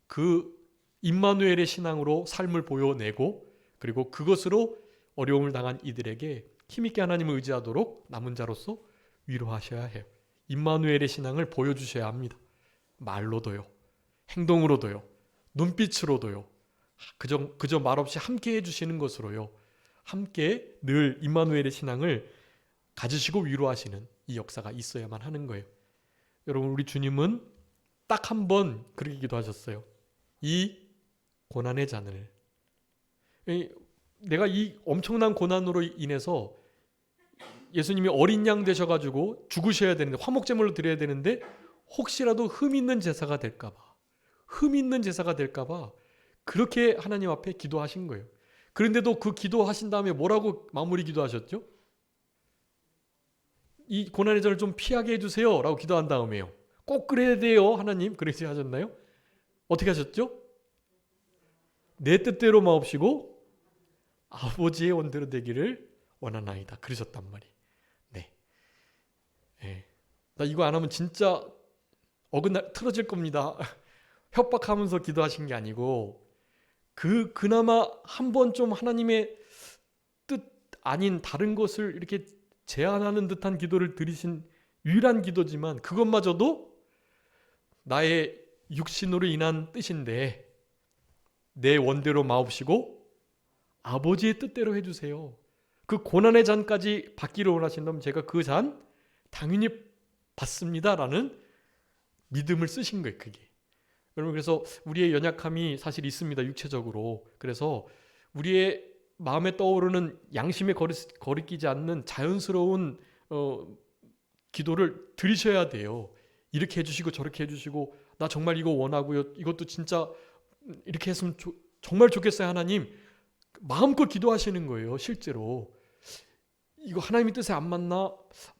그 임마누엘의 신앙으로 삶을 보여내고 그리고 그것으로 어려움을 당한 이들에게 힘있게 하나님을 의지하도록 남은 자로서 위로하셔야 해요. 임마누엘의 신앙을 보여주셔야 합니다. 말로도요, 행동으로도요, 눈빛으로도요, 그저 말없이 함께 해주시는 것으로요, 함께 늘 임마누엘의 신앙을 가지시고 위로하시는 이 역사가 있어야만 하는 거예요. 여러분, 우리 주님은 딱 한 번 그렇게 기도하셨어요. 이 고난의 잔을, 내가 이 엄청난 고난으로 인해서 예수님이 어린 양 되셔가지고 죽으셔야 되는데, 화목제물로 드려야 되는데 혹시라도 흠 있는 제사가 될까봐 그렇게 하나님 앞에 기도하신 거예요. 그런데도 그 기도하신 다음에 뭐라고 마무리 기도하셨죠? 이 고난의 잔을 좀 피하게 해주세요 라고 기도한 다음에요, 꼭 그래야 돼요 하나님, 그러지 하셨나요? 어떻게 하셨죠? 내 뜻대로 마옵시고 아버지의 원대로 되기를 원하나이다 그러셨단 말이에요. 네. 나 이거 안 하면 진짜 틀어질 겁니다. 협박하면서 기도하신 게 아니고, 그나마 한 번 좀 하나님의 뜻 아닌 다른 것을 이렇게 제안하는 듯한 기도를 드리신 유일한 기도지만, 그것마저도 나의 육신으로 인한 뜻인데 내 원대로 마옵시고 아버지의 뜻대로 해주세요. 그 고난의 잔까지 받기를 원하신다면 제가 그 잔 당연히 받습니다라는 믿음을 쓰신 거예요. 그게. 여러분, 그래서 우리의 연약함이 사실 있습니다. 육체적으로. 그래서 우리의 마음에 떠오르는 양심에 거리끼지 않는 자연스러운 기도를 드리셔야 돼요. 이렇게 해주시고 저렇게 해주시고, 나 정말 이거 원하고요, 이것도 진짜 이렇게 했으면 정말 좋겠어요 하나님, 마음껏 기도하시는 거예요. 실제로 이거 하나님의 뜻에 안 맞나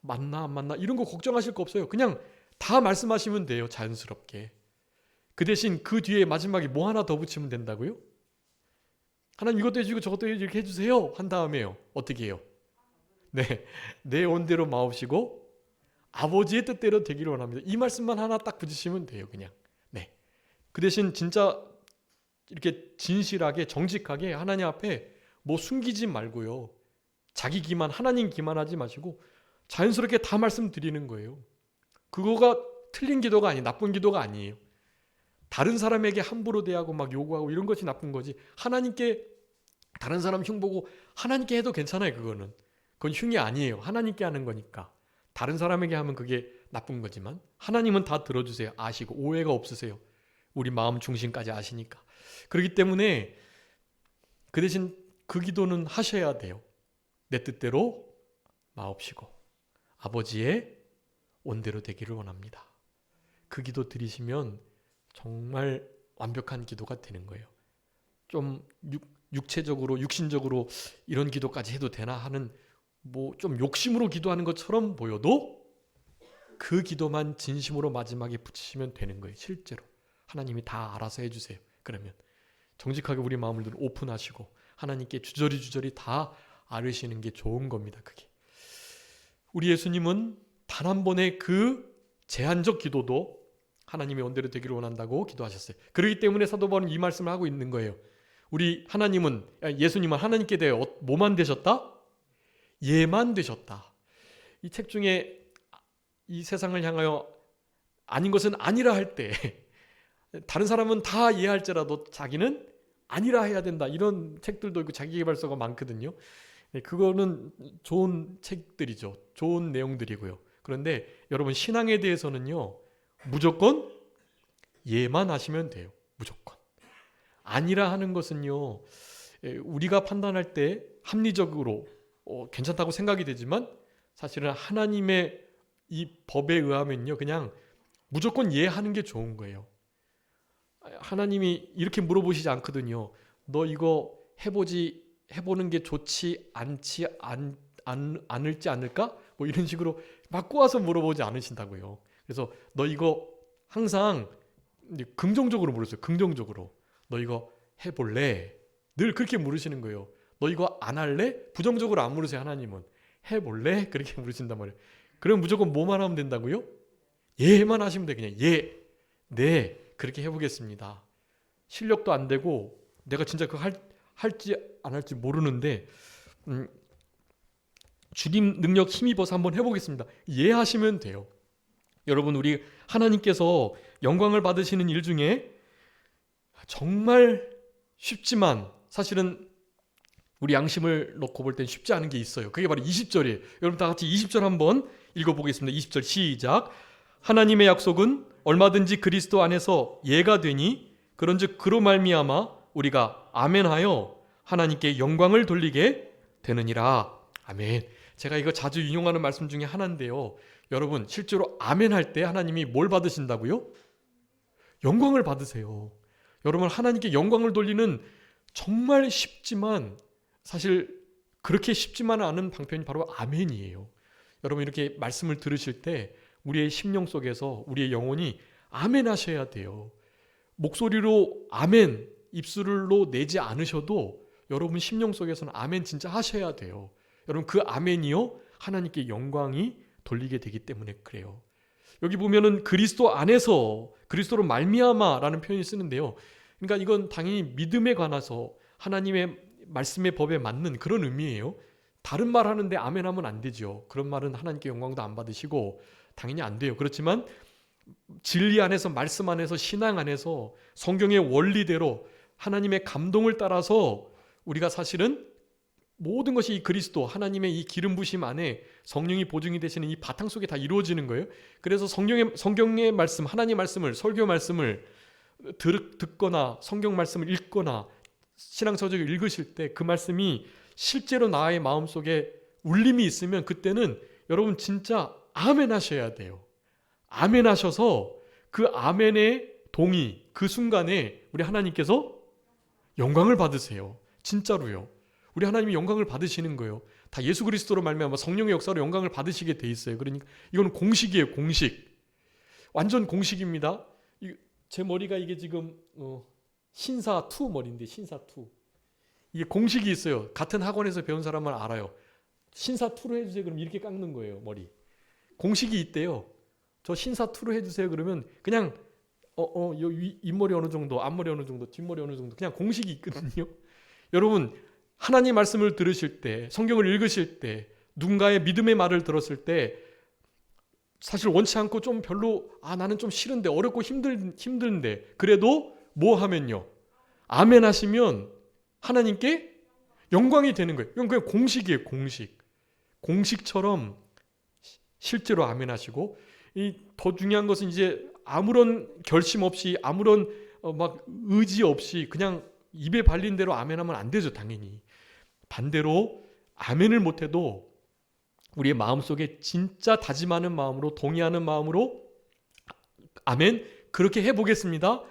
안 맞나 이런 거 걱정하실 거 없어요. 그냥 다 말씀하시면 돼요. 자연스럽게. 그 대신 그 뒤에 마지막에 뭐 하나 더 붙이면 된다고요? 하나님 이것도 해주고 저것도 이렇게 해주세요 한 다음에요, 어떻게 해요? 네, 내 원대로 마옵시고 아버지의 뜻대로 되기를 원합니다. 이 말씀만 하나 딱 붙이시면 돼요. 그냥. 네. 그 대신 진짜 이렇게 진실하게 정직하게 하나님 앞에 뭐 숨기지 말고요, 자기 기만, 하나님 기만하지 마시고 자연스럽게 다 말씀드리는 거예요. 그거가 틀린 기도가 아니에요. 나쁜 기도가 아니에요. 다른 사람에게 함부로 대하고 막 요구하고 이런 것이 나쁜 거지, 하나님께 다른 사람 흉 보고 하나님께 해도 괜찮아요. 그건 흉이 아니에요. 하나님께 하는 거니까. 다른 사람에게 하면 그게 나쁜 거지만 하나님은 다 들어주세요. 아시고 오해가 없으세요. 우리 마음 중심까지 아시니까. 그렇기 때문에 그 대신 그 기도는 하셔야 돼요. 내 뜻대로 마옵시고 아버지의 원대로 되기를 원합니다. 그 기도 드리시면 정말 완벽한 기도가 되는 거예요. 좀 육체적으로 육신적으로 이런 기도까지 해도 되나 하는, 뭐 좀 욕심으로 기도하는 것처럼 보여도 그 기도만 진심으로 마지막에 붙이시면 되는 거예요. 실제로 하나님이 다 알아서 해주세요. 그러면 정직하게 우리 마음을 오픈하시고 하나님께 주저리 다 아뢰시는 게 좋은 겁니다. 그게. 우리 예수님은 단 한 번의 그 제한적 기도도 하나님의 원대로 되기를 원한다고 기도하셨어요. 그렇기 때문에 사도 바울은 이 말씀을 하고 있는 거예요. 우리 예수님은 하나님께 대해 뭐만 되셨다? 예만 되셨다. 이 책 중에 이 세상을 향하여 아닌 것은 아니라 할 때 다른 사람은 다 이해할지라도 자기는 아니라 해야 된다, 이런 책들도 있고 자기계발서가 많거든요. 그거는 좋은 책들이죠. 좋은 내용들이고요. 그런데 여러분, 신앙에 대해서는요, 무조건 예만 하시면 돼요. 무조건. 아니라 하는 것은요, 우리가 판단할 때 합리적으로 괜찮다고 생각이 되지만 사실은 하나님의 이 법에 의하면요, 그냥 무조건 예하는 게 좋은 거예요. 하나님이 이렇게 물어보시지 않거든요. 너 이거 해보는 게 좋지 않을지 않을까? 뭐 이런 식으로 막 꼬아서 물어보지 않으신다고요. 그래서 너 이거 항상 긍정적으로 물으세요. 긍정적으로. 너 이거 해볼래? 늘 그렇게 물으시는 거예요. 너 이거 안 할래? 부정적으로 안 물으세요. 하나님은 해볼래? 그렇게 물으신단 말이에요. 그럼 무조건 뭐만 하면 된다고요? 예만 하시면 돼. 그냥 예, 네, 그렇게 해보겠습니다. 실력도 안 되고 내가 진짜 그거 할지 안 할지 모르는데 주님 능력 힘입어서 한번 해보겠습니다. 예 하시면 돼요. 여러분, 우리 하나님께서 영광을 받으시는 일 중에 정말 쉽지만 사실은 우리 양심을 놓고 볼 땐 쉽지 않은 게 있어요. 그게 바로 20절이에요. 여러분 다 같이 20절 한번 읽어보겠습니다. 20절 시작. 하나님의 약속은 얼마든지 그리스도 안에서 예가 되니 그런즉 그로 말미암아 우리가 아멘하여 하나님께 영광을 돌리게 되느니라. 아멘. 제가 이거 자주 인용하는 말씀 중에 하나인데요. 여러분 실제로 아멘할 때 하나님이 뭘 받으신다고요? 영광을 받으세요. 여러분 하나님께 영광을 돌리는 정말 쉽지만 사실 그렇게 쉽지만은 않은 방편이 바로 아멘이에요. 여러분 이렇게 말씀을 들으실 때 우리의 심령 속에서 우리의 영혼이 아멘 하셔야 돼요. 목소리로 아멘 입술로 내지 않으셔도 여러분 심령 속에서는 아멘 진짜 하셔야 돼요. 여러분 그 아멘이요 하나님께 영광이 돌리게 되기 때문에 그래요. 여기 보면은 그리스도 안에서 그리스도로 말미암아라는 표현이 쓰는데요. 그러니까 이건 당연히 믿음에 관해서 하나님의 말씀의 법에 맞는 그런 의미예요. 다른 말 하는데 아멘 하면 안 되죠. 그런 말은 하나님께 영광도 안 받으시고 당연히 안 돼요. 그렇지만 진리 안에서 말씀 안에서 신앙 안에서 성경의 원리대로 하나님의 감동을 따라서 우리가 사실은 모든 것이 이 그리스도 하나님의 이 기름 부심 안에 성령이 보증이 되시는 이 바탕 속에 다 이루어지는 거예요. 그래서 성경의 말씀, 하나님 말씀을 설교 말씀을 듣거나 성경 말씀을 읽거나 신앙서적을 읽으실 때 그 말씀이 실제로 나의 마음속에 울림이 있으면 그때는 여러분 진짜 아멘 하셔야 돼요. 아멘 하셔서 그 아멘의 동의 그 순간에 우리 하나님께서 영광을 받으세요. 진짜로요. 우리 하나님이 영광을 받으시는 거예요. 다 예수 그리스도로 말미암아 성령의 역사로 영광을 받으시게 돼 있어요. 그러니까 이건 공식이에요. 공식. 완전 공식입니다. 제 머리가 이게 지금 신사 2 머리인데 신사 2. 이게 공식이 있어요. 같은 학원에서 배운 사람은 알아요. 신사 2로 해주세요. 그럼 이렇게 깎는 거예요. 머리. 공식이 있대요. 저 신사 2로 해주세요. 그러면 그냥 윗머리 어느 정도, 앞머리 어느 정도, 뒷머리 어느 정도 그냥 공식이 있거든요. 여러분 하나님 말씀을 들으실 때 성경을 읽으실 때 누군가의 믿음의 말을 들었을 때 사실 원치 않고 좀 별로 나는 좀 싫은데 어렵고 힘든데 그래도 뭐 하면요 아멘 하시면 하나님께 영광이 되는 거예요. 이건 그냥 공식이에요. 공식처럼 실제로 아멘 하시고 이 더 중요한 것은 이제 아무런 결심 없이 아무런 막 의지 없이 그냥 입에 발린 대로 아멘하면 안 되죠. 당연히 반대로 아멘을 못해도 우리의 마음속에 진짜 다짐하는 마음으로 동의하는 마음으로 아멘 그렇게 해보겠습니다.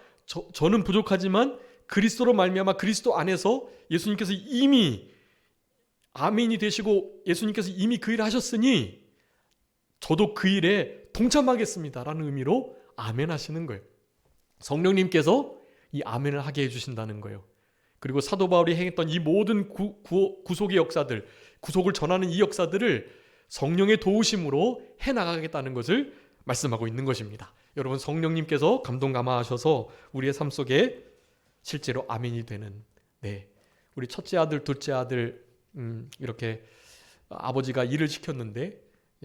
저는 부족하지만 그리스도로 말미암아 그리스도 안에서 예수님께서 이미 아멘이 되시고 예수님께서 이미 그 일을 하셨으니 저도 그 일에 동참하겠습니다 라는 의미로 아멘 하시는 거예요. 성령님께서 이 아멘을 하게 해주신다는 거예요. 그리고 사도 바울이 행했던 이 모든 구속의 역사들, 구속을 전하는 이 역사들을 성령의 도우심으로 해나가겠다는 것을 말씀하고 있는 것입니다. 여러분 성령님께서 감동 감화하셔서 우리의 삶 속에 실제로 아멘이 되는 우리 첫째 아들, 둘째 아들 이렇게 아버지가 일을 시켰는데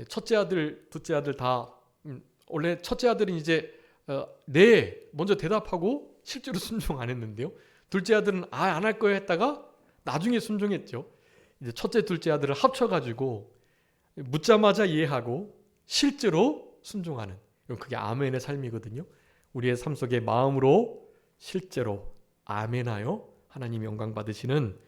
첫째 아들, 둘째 아들 다 원래 첫째 아들은 이제 먼저 대답하고 실제로 순종 안 했는데요. 둘째 아들은 안 할 거야 했다가 나중에 순종했죠. 이제 첫째, 둘째 아들을 합쳐가지고 묻자마자 이해하고 실제로 순종하는 그게 아멘의 삶이거든요. 우리의 삶 속에 마음으로 실제로 아멘하여 하나님 영광 받으시는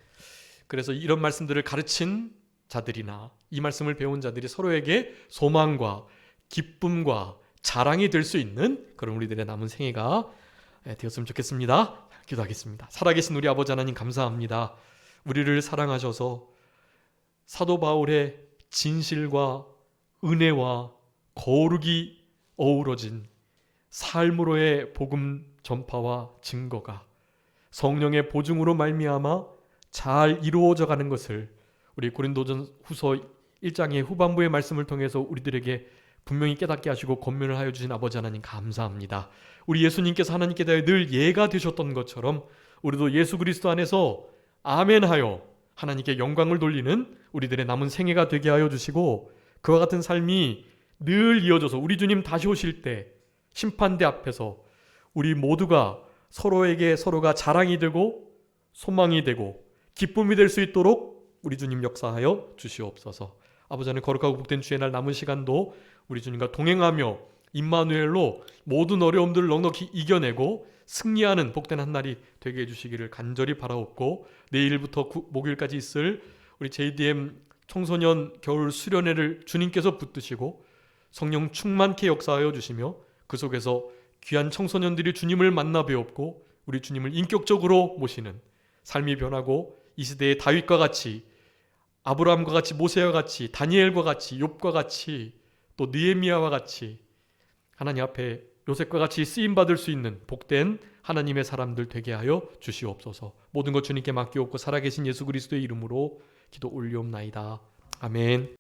그래서 이런 말씀들을 가르친 자들이나 이 말씀을 배운 자들이 서로에게 소망과 기쁨과 자랑이 될 수 있는 그런 우리들의 남은 생애가 되었으면 좋겠습니다. 기도하겠습니다. 살아계신 우리 아버지 하나님 감사합니다. 우리를 사랑하셔서 사도 바울의 진실과 은혜와 거룩이 어우러진 삶으로의 복음 전파와 증거가 성령의 보증으로 말미암아 잘 이루어져 가는 것을 우리 고린도전후서 1장의 후반부의 말씀을 통해서 우리들에게 분명히 깨닫게 하시고 권면을 하여 주신 아버지 하나님 감사합니다. 우리 예수님께서 하나님께 대하여 늘 예가 되셨던 것처럼 우리도 예수 그리스도 안에서 아멘하여 하나님께 영광을 돌리는 우리들의 남은 생애가 되게 하여 주시고 그와 같은 삶이 늘 이어져서 우리 주님 다시 오실 때 심판대 앞에서 우리 모두가 서로에게 서로가 자랑이 되고 소망이 되고 기쁨이 될 수 있도록 우리 주님 역사하여 주시옵소서. 아버지 하나님, 거룩하고 복된 주의 날 남은 시간도 우리 주님과 동행하며 임마누엘로 모든 어려움들을 넉넉히 이겨내고 승리하는 복된 한 날이 되게 해주시기를 간절히 바라옵고, 내일부터 목요일까지 있을 우리 JDM 청소년 겨울 수련회를 주님께서 붙드시고 성령 충만케 역사하여 주시며, 그 속에서 귀한 청소년들이 주님을 만나 배웠고 우리 주님을 인격적으로 모시는 삶이 변하고, 이 시대의 다윗과 같이, 아브라함과 같이, 모세와 같이, 다니엘과 같이, 욥과 같이, 또 느헤미야와 같이 하나님 앞에 요셉과 같이 쓰임받을 수 있는 복된 하나님의 사람들 되게 하여 주시옵소서. 모든 것 주님께 맡기옵고 살아계신 예수 그리스도의 이름으로 기도 올리옵나이다. 아멘.